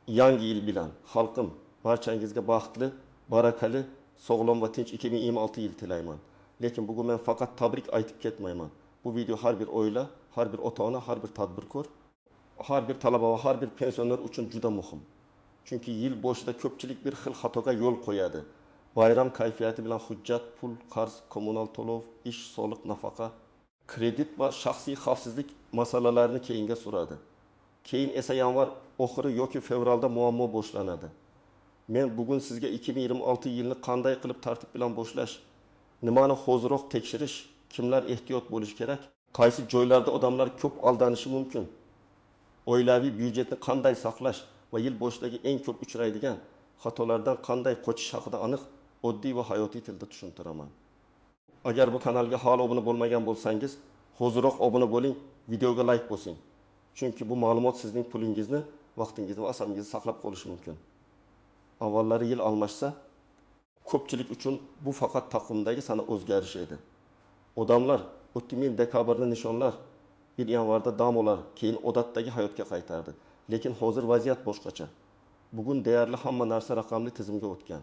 Yangi yil bilan xalqim barchangizga baxtli, barakali, sog'lom va tinch 2026 yil tilayman. Lekin bugun men faqat tabrik aytib ketmayman. Bu video har bir oila, har bir ota-ona, har bir tadbirkor, har bir talaba va har bir pensioner uchun juda muhim. Chunki yil boshida ko'pchilik bir xil xatoga yo'l qo'yadi. Bayram kayfiyati bilan hujjat, pul, qarz, kommunal to'lov, ish, soliq, nafaqa, kredit va shaxsiy xavfsizlik masalalarini keyinga suradi. Keyin esa yanvar oxiri yoki fevralda muammo boshlanadi. Men bugun sizga 2026 yilni qanday qilib tartib bilan boshlash, nimani hozirroq tekshirish, kimlar ehtiyot bo'lishi kerak, qaysi joylarda odamlar ko'p aldanishi mumkin, oilaviy byudjetni qanday saqlash va yil boshidagi eng ko'p uchraydigan xatolardan qanday qochish haqida aniq, oddiy va hayotiy tilda tushuntiraman. Agar bu kanalga hali obuna bo'lmagan bo'lsangiz, hozirroq obuna bo'ling, videoga like bosing. Chunki bu ma'lumot sizning pulingizni, vaqtingizni va asamingizni saqlab qolishi mumkin. Avvallari yil almashsa, ko'pchilik uchun bu faqat taqvimdagi sana o'zgarishi edi. Odamlar 30 dekabrni nishonlar, 1 yanvarda dam olar, keyin odatdagi hayotga qaytardi. Lekin hozir vaziyat boshqacha. Bugun deyarli hamma narsa raqamli tizimga o'tgan.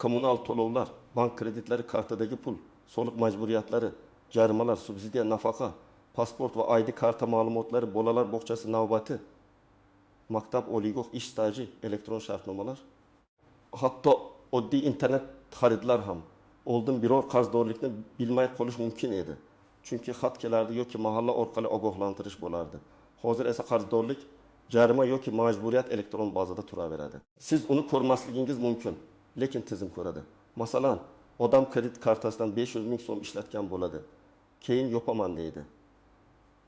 Kommunal to'lovlar, bank kreditlari, kartadagi pul, soliq majburiyatlari, jarimalar, subsidiya, nafaqa, pasport va ID karta ma'lumotlari, bolalar bog'chasi navbati, maktab, oliygoh, ish staji, elektron shartnomalar, hatto oddiy internet xaridlar ham oldin biror qarzdorlikni bilmay qolish mumkin edi. Chunki xat kelardi yoki mahalla orqali ogohlantirish bo'lardi. Hozir esa qarzdorlik, jarima yoki majburiyat elektron bazada turaveradi. Siz uni ko'rmasligingiz mumkin, lekin tizim ko'radi. Masalan, odam kredit kartasidan 500 ming so'm ishlatgan bo'ladi. Keyin yopaman deydi.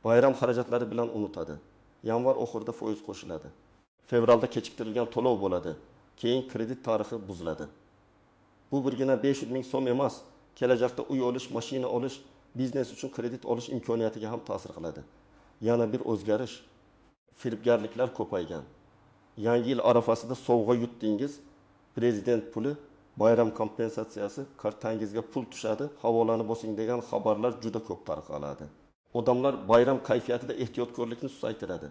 Bayram xarajatlari bilan unutadi. Yanvar oxirida foiz qo'shiladi. Fevralda kechiktirilgan to'lov bo'ladi. Keyin kredit tarixi buziladi. Bu birgina 500 ming so'm emas, kelajakda uy olish, mashina olish, biznes uchun kredit olish imkoniyatiga ham ta'sir qiladi. Yana bir o'zgarish, firibgarliklar ko'paygan. Yangi yil arafasida sovg'a yutdingiz, prezident puli, bayram kompensatsiyasi, kartangizga pul tushadi, havolani bosing degan xabarlar juda ko'p tarqaladi. Odamlar bayram kayfiyatida ehtiyotkorlikni susaytiradi.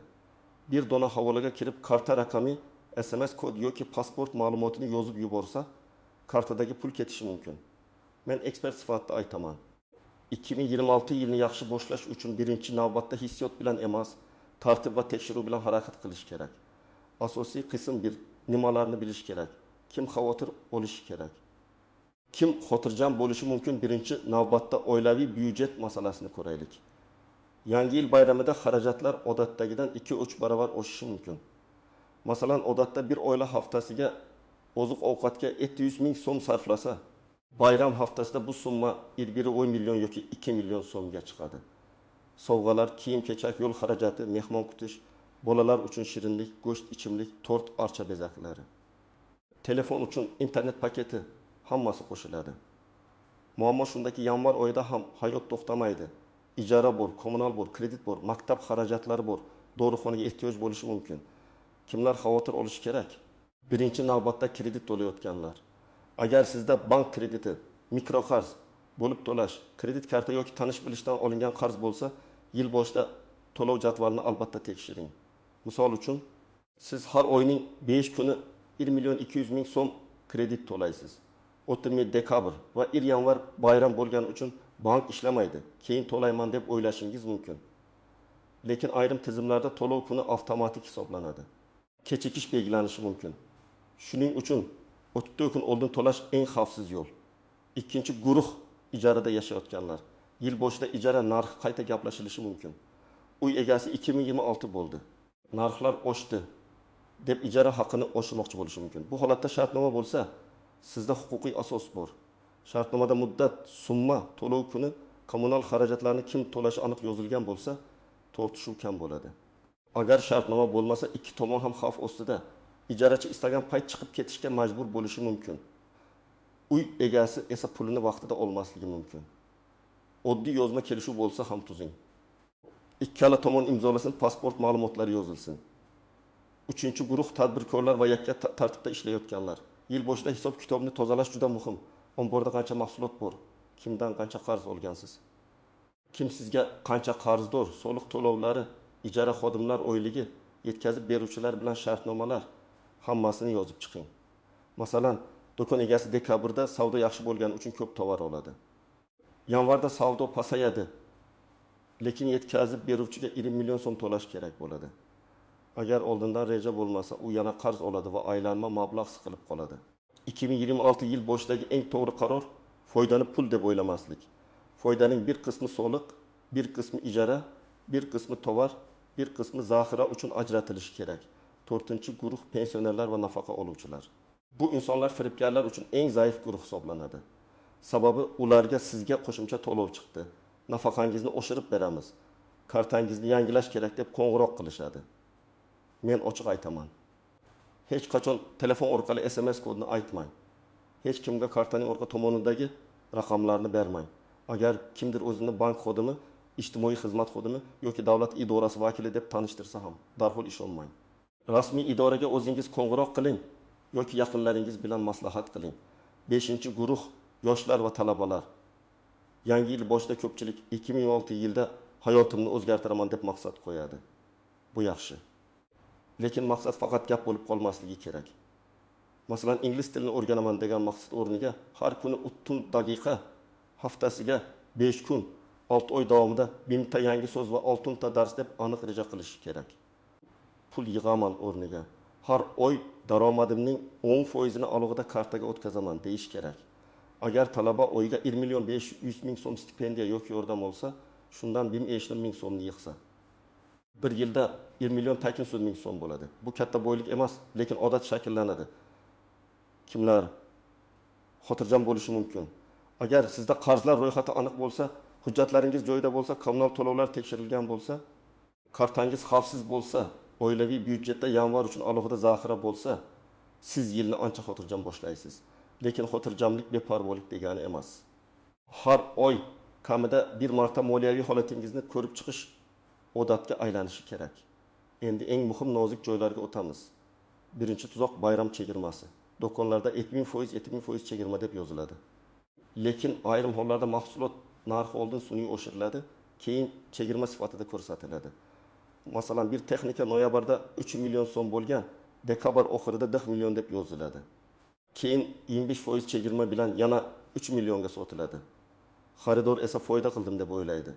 Bir dona havolaga kirib karta raqami, SMS kod yoki pasport ma'lumotini yozib yuborsa, kartadagi pul ketishi mumkin. Men ekspert sifatida aytaman. 2026 yilni yaxshi boshlash uchun birinchi navbatda hissiyot bilan emas, tartib va tekshiruv bilan harakat qilish kerak. Asosiy qism bir nimalarni bilish kerak. Kim xavotir olishi kerak. Kim xotirjam bo'lishi mumkin, birinchi navbatda oilaviy byudjet masalasini ko'raylik. Yangi yil bayramida xarajatlar odatdagidan 2-3 barobar oshishi mumkin. Masalan, odatda bir oila haftasiga oziq-ovqatga 700 ming so'm sarflasa, bayram haftasida bu summa 1 million yoki 2 million so'mga chiqadi. Sovg'alar, kiyim-kechak, yo'l xarajati, mehmon kutish, bolalar uchun shirinlik, go'sht, ichimlik, tort, archa bezaklari. Telefon uchun internet paketi, hammasi qo'shiladi. Muammo shundaki, yanvar oyida ham hayot to'xtamaydi. Ijara bor, kommunal bor, kredit bor, maktab xarajatlari bor, dorixonaga ehtiyoj bo'lishi mumkin. Kimlar xavotir olishi kerak? Birinchi navbatda kredit to'layotganlar. Agar sizda bank krediti, mikroqarz bo'lib to'lash, kredit karta yoki tanish-bilishdan olingan qarz bo'lsa, yil boshida to'lov jadvalini albatta tekshiring. Misol uchun, siz har oyning 5 kuni 1 million 200 ming so'm kredit to'laysiz. 30 dekabr va 1 yanvar bayram bo'lgani uchun bank ishlamaydi. Keyin to'layman deb o'ylashingiz mumkin. Lekin ayrim tizimlarda to'lov kuni avtomatik hisoblanadi. Kechikish belgilanishi mumkin. Shuning uchun 34 kun oldin to'lash eng xavfsiz yo'l. Ikkinchi guruh ijarada yashayotganlar. Yil boshida ijara narxi qayta gaplashilishi mumkin. Uy egasi 2026 bo'ldi. Narxlar oshdi deb ijara haqini oshirmoqchi bo'lishi mumkin. Bu holatda shartnoma bo'lsa, sizda huquqiy asos bor. Shartnomada muddat, summa, to'lov kuni, kommunal xarajatlarni kim to'lashi aniq yozilgan bo'lsa, tortishuv kam bo'ladi. Agar shartnoma bo'lmasa, ikki tomon ham xavf ostida. Ijarachi istagan payt chiqib ketishga majbur bo'lishi mumkin. Uy egasi esa pulini vaqtida olmasligi mumkin. Oddiy yozma kelishuv bo'lsa ham tuzing. Ikkala tomon imzolasin, pasport ma'lumotlari yozilsin. Uchinchi guruh tadbirkorlar va yakka tartibda ishlayotganlar. Yil boshida hisob kitobni tozalash juda muhim. Omborda qancha mahsulot bor, kimdan qancha qarz olgansiz, kim sizga qancha qarzdor, soliq to'lovlari, ijara xodimlar oyligi, yetkazib beruvchilar bilan shartnomalar, hammasini yozib chiqing. Masalan, do'kon egasi dekabrda savdo yaxshi bo'lgani uchun ko'p tovar oladi. Yanvarda savdo pasayadi. Lekin yetkazib beruvchiga 20 million so'm to'lash kerak bo'ladi. Agar oldindan reja bo'lmasa, u yana qarz oladi va aylanma mablag' siqilib qoladi. 2026 yil boshidagi eng to'g'ri qaror foydani pul deb o'ylamaslik. Foydaning bir qismi soliq, bir qismi ijara, bir qismi tovar, bir qismi zaxira uchun ajratilishi kerak. 4-guruh pensionerlar va nafaqa oluvchilar. Bu insonlar firibgarlar uchun eng zaif guruh hisoblanadi. Sababi ularga sizga qo'shimcha to'lov chiqdi. Nafaqangizni oshirib beramiz. Kartangizni yangilash kerak deb qo'ng'iroq qilishadi. Men ochiq aytaman. Hech qachon telefon orqali SMS kodini aytmang. Hech kimga kartaning orqa tomonidagi raqamlarni bermang. Agar kimdir o'zini bank xodimi, ijtimoiy xizmat xodimi yoki davlat idorasi vakili deb tanishtirsa ham darhol ishonmang. Rasmiy idoraga o'zingiz qo'ng'iroq qiling yoki yaqinlaringiz bilan maslahat qiling. 5-guruh yoshlar va talabalar. Yangi yil boshida ko'pchilik 2006 yilda hayotimni o'zgartiraman deb maqsad qo'yadi. Bu yaxshi. Lekin maqsad faqat gap bo'lib qolmasligi kerak. Masalan, ingliz tilini o'rganaman degan maqsad o'rniga har kuni 30 daqiqa, haftasiga 5 kun, 6 oy davomida 1000 ta yangi so'z va 6 ta dars deb aniq reja qilish kerak. Pul yig'aman o'rniga har oy daromadimning 10% ni alohida kartaga o'tkazaman deyish kerak. Agar talaba oyiga 1 million 500 ming so'm stipendiya yoki yordam olsa, shundan 1050 ming so'mni yig'sa, bir yilda 1 million 800 ming so'm bo'ladi. Bu katta boylik emas, lekin odat shakllanadi. Kimlar xotirjam bo'lishi mumkin. Agar sizda qarzlar ro'yxati aniq bo'lsa, hujjatlaringiz joyida bo'lsa, kommunal to'lovlar tekshirilgan bo'lsa, kartangiz xavfsiz bo'lsa, oilaviy byudjetda yanvar uchun alohida zaxira bo'lsa, siz yilni ancha xotirjam boshlaysiz. Lekin xotirjamlik beparvolik degani emas. Har oy kamida bir marta moliyaviy holatingizni ko'rib chiqish odatga aylanishi kerak. Endi eng muhim nozik joylarga o'tamiz. Birinchi tuzoq bayram chegirmasi. Do'konlarda 20% chegirma deb yoziladi. Lekin ayrim hollarda mahsulot narxi oldin sun'iy oshiriladi, keyin chegirma sifatida ko'rsatiladi. Masalan, bir texnika noyabrda 3 million so'm bo'lgan, dekabr oxirida 10 million deb yoziladi. Keyin 25% chegirma bilan yana 3 millionga sotiladi. Xaridor esa foyda qildim deb o'ylaydi.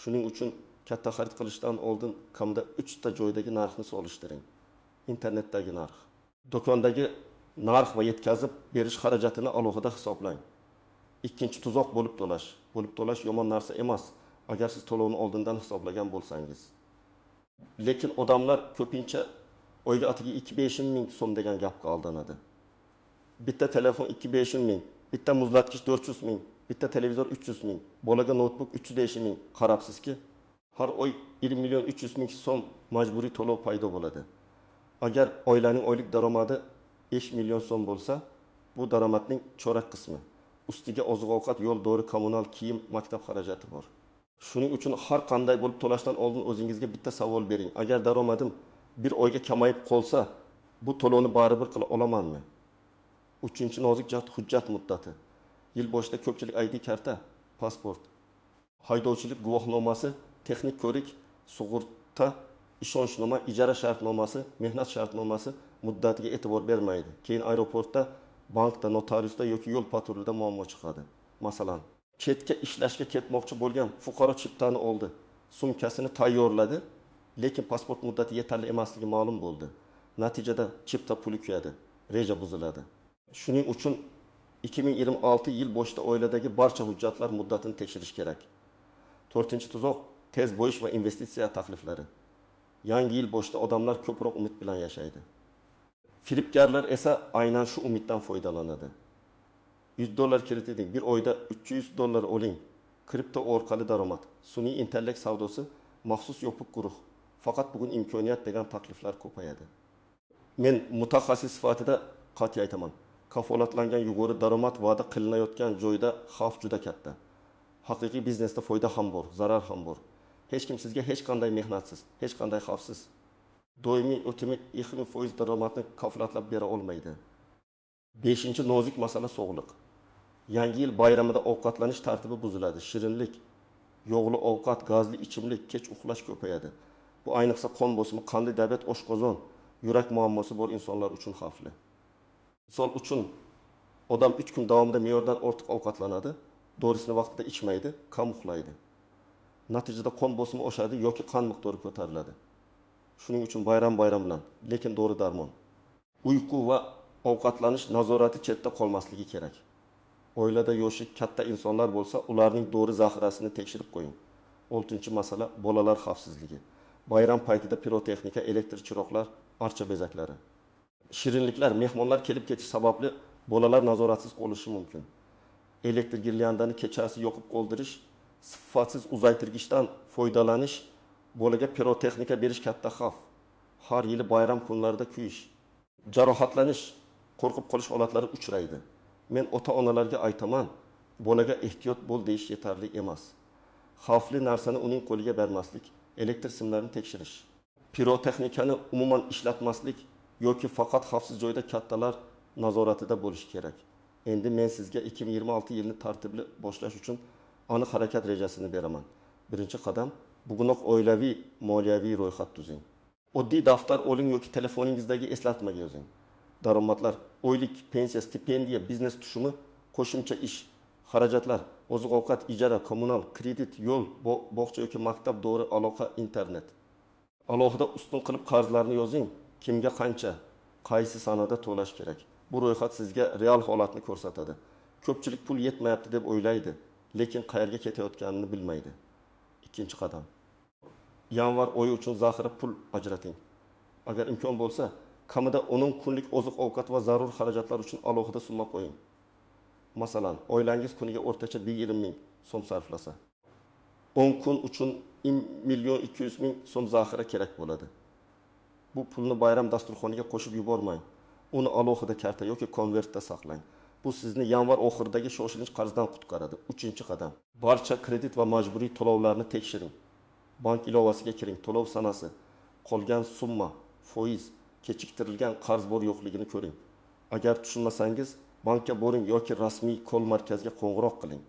Shuning uchun katta xarid qilishdan oldin kamida 3 ta joydagi narxni solishtiring. Internetdagi narx, do'kondagi narx va yetkazib berish xarajatini alohida hisoblang. Ikkinchi tuzoq bo'lib to'lash. Bo'lib to'lash yomon narsa emas, agar siz to'lovni oldindan hisoblagan bo'lsangiz. Lekin odamlar ko'pincha oyga atiga 2-5 ming so'm degan gapga aldanadi. Bitta telefon 2-5 ming, bitta muzlatgich 400 ming, bitta televizor 300 ming, bolaga notebook 350 ming qarabsizki, har oy 1 million 300 ming so'm majburiy to'lov paydo bo'ladi. Agar oilaning oylik daromadi 5 million so'm bo'lsa, bu daromadning chorak qismi. Ustiga oziq-ovqat, yo'l, dori, kommunal, kiyim, maktab xarajati bor. Shuning uchun har qanday bo'lib to'lashdan oldin o'zingizga bitta savol bering. Agar daromadim bir oyga kamayib qolsa, bu to'lovni baribir qila olamanmi? 3-nozik jihat hujjat muddati. Yil boshida ko'pchilik ID karta, pasport, haydovchilik guvohnomasi, texnik ko'rik, sug'urta, ishonchnoma, ijara shartnomasi, mehnat shartnomasi muddatiga e'tibor bermaydi. Keyin aeroportda, bankda, notariusda yoki yo'l patrulida muammo chiqadi. Masalan, chetga ishlashga ketmoqchi bo'lgan fuqaro chiptani oldi, sumkasini tayyorladi, lekin pasport muddati yetarli emasligi ma'lum bo'ldi. Natijada chipta puli kuyadi, reja buziladi. Shuning uchun 2026 yil boshida oiladagi barcha hujjatlar muddatini tekshirish kerak. 4-tuzoq tez bo'yish va investitsiya takliflari. Yangi yil boshida odamlar ko'proq umid bilan yashaydi. Firibgarlar esa aynan shu umiddan foydalanadi. $100 kredit eding, bir oyda $300 oling. Kripto orqali daromad, sun'iy intellekt savdosi, maxsus yopiq guruh. Faqat bugun imkoniyat degan takliflar ko'payadi. Men mutaxassis sifatida qat'iy aytaman. Kafolatlangan yuqori daromad va'da qilinayotgan joyda xavf juda katta. Haqiqiy biznesda foyda ham bor, zarar ham bor. Hech kim sizga hech qanday mehnatsiz, hech qanday xavfsiz doimiy o'timi 20% daromadni kafolatlab bera olmaydi. 5-nozik masala sog'liq. Yangi yil bayramida ovqatlanish tartibi buziladi. Shirinlik, yog'li ovqat, gazli ichimlik, kech uxlash ko'payadi. Bu ayniqsa qon bosimi, qandli diabet, oshqozon, yurak muammosi bor insonlar uchun xavfli. Misol uchun odam 3 kun davomida me'yordan ortiq ovqatlanadi, dorisini vaqtida ichmaydi, qon uxlaydi. Natijada qon bosimi oshadi yoki qon miqdori ko'tariladi. Shuning uchun bayram bilan, lekin dori darmon. Uyqu va ovqatlanish nazorati chetda qolmasligi kerak. Oilada yoshi katta insonlar bo'lsa, ularning dori zaxirasini tekshirib qo'ying. 6-masala bolalar xavfsizligi. Bayram paytida pirotexnika, elektr chiroqlar, archa bezaklari. Shirinliklar, mehmonlar kelib ketish sababli bolalar nazoratsiz qolishi mumkin. Elektr girlyandani kechasi yoqib qoldirish, sifatsiz uzaytirgichdan foydalanish, bolaga pirotexnika berish katta xavf. Har yili bayram kunlarida kuyish, jarohatlanish, qo'rqib qolish holatlari uchraydi. Men ota-onalarga aytaman, bolaga ehtiyot bo'l deyish yetarli emas. Xavfli narsani uning qo'liga bermaslik, elektr simlarini tekshirish, pirotexnikani umuman ishlatmaslik yoki faqat xavfsiz joyda kattalar nazoratida bo'lish kerak. Endi men sizga 2026 yilni tartibli boshlash uchun aniq harakat rejasini beraman. Birinchi qadam, bugunoq oilaviy moliyaviy ro'yxat tuzing. Oddiy daftar oling yoki telefoningizdagi eslatmaga yozing. Daromadlar, oylik, pensiya, stipendiya, biznes tushumi, qo'shimcha ish, xarajatlar, oziq-ovqat, ijara, kommunal, kredit, yo'l, bog'cha yoki maktab, dori, aloqa, internet. Alohida ustun qilib qarzlarni yozing. Kimga qancha, qaysi sanada to'lash kerak. Bu ro'yxat sizga real holatni ko'rsatadi. Ko'pchilik pul yetmayapti deb o'ylaydi, lekin qayerga ketayotganini bilmaydi. Ikkinchi qadam. Yanvar oyi uchun zaxira pul ajrating. Agar imkon bo'lsa, kamida 10 kunlik oziq-ovqat va zarur xarajatlar uchun alohida summa qo'ying. Masalan, oilangiz kuniga o'rtacha 120 ming so'm sarflasa, 10 kun uchun 1,2 million so'm zaxira kerak bo'ladi. Bu pulni bayram dasturxoniga qo'shib yubormang. Uni alohida karta yoki konvertda saqlang. Bu sizni yanvar oxiridagi shoshilinch qarzdan qutqaradi. 3-qadam. Barcha kredit va majburiy to'lovlarni tekshiring. Bank ilovasiga kiring, to'lov sanasi, qolgan summa, foiz, kechiktirilgan qarz bor yo'qligini ko'ring. Agar tushunmasangiz, bankka boring yoki rasmiy kol markaziga qo'ng'iroq qiling.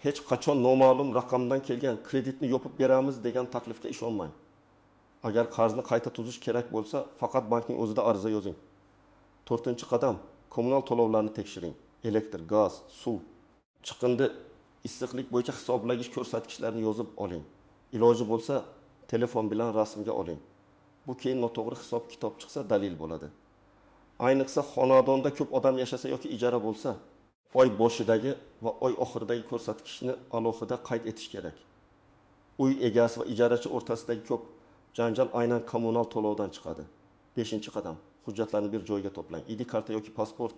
Hech qachon noma'lum raqamdan kelgan kreditni yopib beramiz degan taklifga ishonmang. Agar qarzni qayta tuzish kerak bo'lsa, faqat bankning o'zida ariza yozing. 4-qadam, kommunal to'lovlarni tekshiring. Elektr, gaz, suv, chiqindi, issiqlik bo'yicha hisoblagich ko'rsatkichlarini yozib oling. Iloji bo'lsa, telefon bilan rasmga oling. Bu keyin noto'g'ri hisob kitob chiqsa dalil bo'ladi. Ayniqsa xonadonda ko'p odam yashasa yoki ijara bo'lsa, oy boshidagi va oy oxiridagi ko'rsatkichni alohida qayd etish kerak. Uy egasi va ijarachi o'rtasidagi ko'p janjal aynan kommunal to'lovdan chiqadi. 5-qadam, hujjatlarni bir joyga to'plang. ID karta yoki pasport,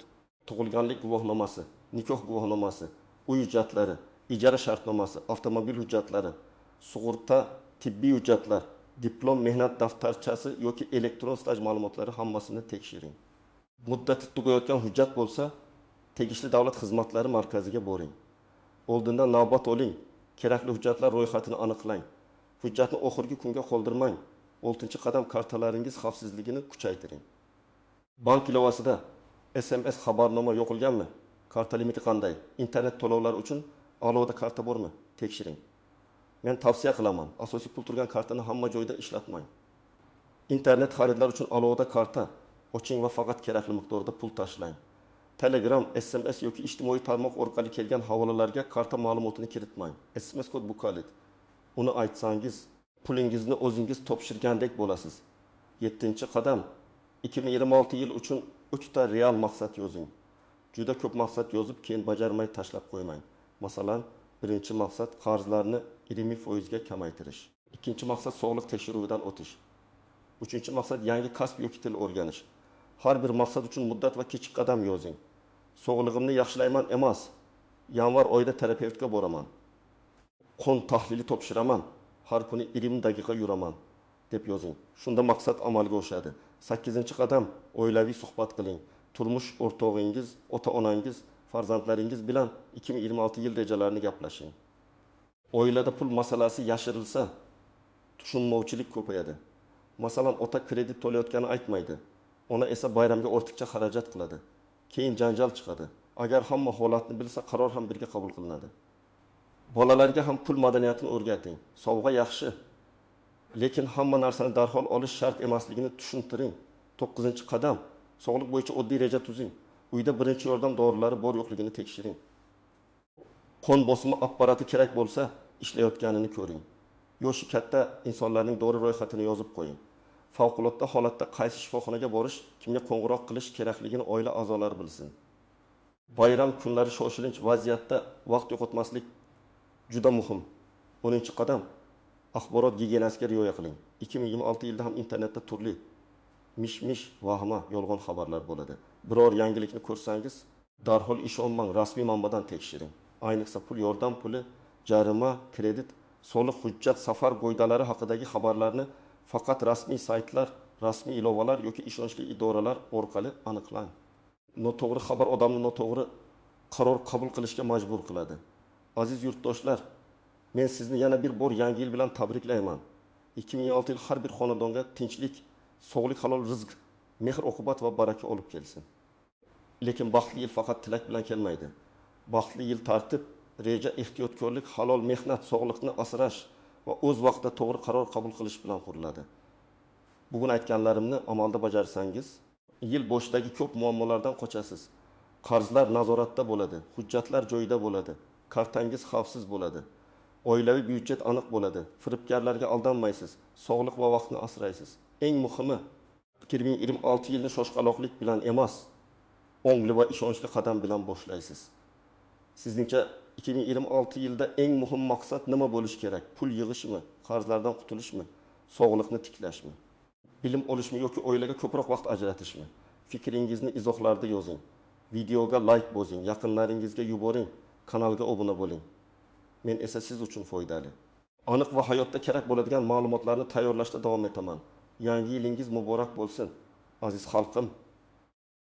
tug'ilganlik guvohnomasi, nikoh guvohnomasi, uy hujjatlari, ijara shartnomasi, avtomobil hujjatlari, sug'urta, tibbiy hujjatlar, diplom, mehnat daftarchasi yoki elektron staj ma'lumotlari hammasini tekshiring. Muddati tugayotgan hujjat bo'lsa, tegishli davlat xizmatlari markaziga boring. Oldindan navbat oling, kerakli hujjatlar ro'yxatini aniqlang. Hujjatni oxirgi kunga qoldirmang. 6-qadam, kartalaringiz xavfsizligini kuchaytiring. Bank ilovasida SMS xabarnoma yo'qolganmi? Karta limiti qanday? Internet to'lovlari uchun alohida karta bormi? Tekshiring. Men tavsiya qilaman, asosiy pul turgan kartani hamma joyda ishlatmang. Internet xaridlar uchun alohida karta oching va faqat kerakli miqdorda pul tashlang. Telegram, SMS yoki ijtimoiy tarmoq orqali kelgan havolalarga karta ma'lumotini kiritmang. SMS kod bu kalit. Uni aytsangiz, pulingizni o'zingiz topshirgandek bo'lasiz. 7-qadam, 2026 yil uchun 3 ta real maqsad yozing. Juda ko'p maqsad yozib, keyin bajarmay tashlab qo'ymang. Masalan, birinchi maqsad qarzlarni 20% ga kamaytirish. Ikkinchi maqsad sog'liq tekshiruvidan o'tish. Uchinchi maqsad yangi kasb yoki til o'rganish. Har bir maqsad uchun muddat va kichik qadam yozing. Sog'lig'imni yaxshilayman emas, yanvar oyida terapevtga boraman. Qon tahlili topshiraman, har kuni 20 daqiqa yuraman deb yozing. Shunda maqsad amalga oshadi. 8-qadam, oilaviy suhbat qiling. Turmush o'rtog'ingiz, ota-onangiz, farzandlaringiz bilan 2026 yil rejalarini gaplashing. Oilada pul masalasi yashirilsa, tushunmovchilik ko'payadi. Masalan, ota kredit to'layotganini aytmaydi. Ona esa bayramga ortiqcha xarajat qiladi. Keyin janjal chiqadi. Agar hamma holatni bilsa, qaror ham birga qabul qilinadi. Bolalarga ham pul madaniyatini o'rgating. Sovg'a yaxshi. Lekin hamma narsani darhol olish shart emasligini tushuntiring. 9-qadam sog'liq bo'yicha oddiy reja tuzing. Uyda birinchi yordam dorilari bor yo'qligini tekshiring. Qon bosimi apparati kerak bo'lsa, ishlayotganini ko'ring. Yoshi katta insonlarning dori ro'yxatini yozib qo'ying. Favqulodda holatda qaysi shifoxonaga borish, kimga qo'ng'iroq qilish kerakligini oila a'zolari bilsin. Bayram kunlari shoshilinch vaziyatda vaqt yo'qotmaslik juda muhim. 10-qadam axborot gigiyenasiga rioya qiling. 2026 yilda ham internetda turli mish-mish, vahima, yolg'on xabarlar bo'ladi. Biror yangilikni ko'rsangiz, darhol ishonmang, rasmiy manbadan tekshiring. Ayniqsa pul yordam puli, jarima, kredit, soliq hujjat, safar qo'ydalari haqidagi xabarlarni faqat rasmiy saytlar, rasmiy ilovalar yoki ishonchli idoralar orqali aniqlang. Noto'g'ri xabar odamni noto'g'ri qaror qabul qilishga majbur qiladi. Aziz yurtdoshlar, men sizni yana bir bor yangi yil bilan tabriklayman. 2026 yil har bir xonadonga tinchlik, sog'lik, halol rizq, mehr-oqibat va baraka olib kelsin. Lekin baxtli yil faqat tilak bilan kelmaydi. Baxtli yil tartib, reja, ehtiyotkorlik, halol mehnat, sog'liqni asrash va o'z vaqtida to'g'ri qaror qabul qilish bilan quriladi. Bugun aytganlarimni amalda bajarsangiz, yil boshidagi ko'p muammolardan qochasiz. Qarzlar nazoratda bo'ladi, hujjatlar joyida bo'ladi, kartangiz xavfsiz bo'ladi. Oilaviy byudjet aniq bo'ladi. Firibgarlarga aldanmaysiz, sog'liq va vaqtni asraysiz. Eng muhimi, 2026 yilni shoshqaloqlik bilan emas, ongli va ishonchli qadam bilan boshlaysiz. Sizningcha 2026 yilda eng muhim maqsad nima bo'lishi kerak? Pul yig'ishmi, qarzlardan qutulishmi, sog'liqni tiklashmi? Bilim olishmi yoki oilaga ko'proq vaqt ajratishmi? Fikringizni izohlarda yozing. Videoga like bosing, yaqinlaringizga yuboring, kanalga obuna bo'ling. Men esa siz uchun foydali. Aniq va hayotda kerak bo'ladigan ma'lumotlarni tayyorlashda davom etaman. Yangi yilingiz muborak bo'lsin, aziz xalqim.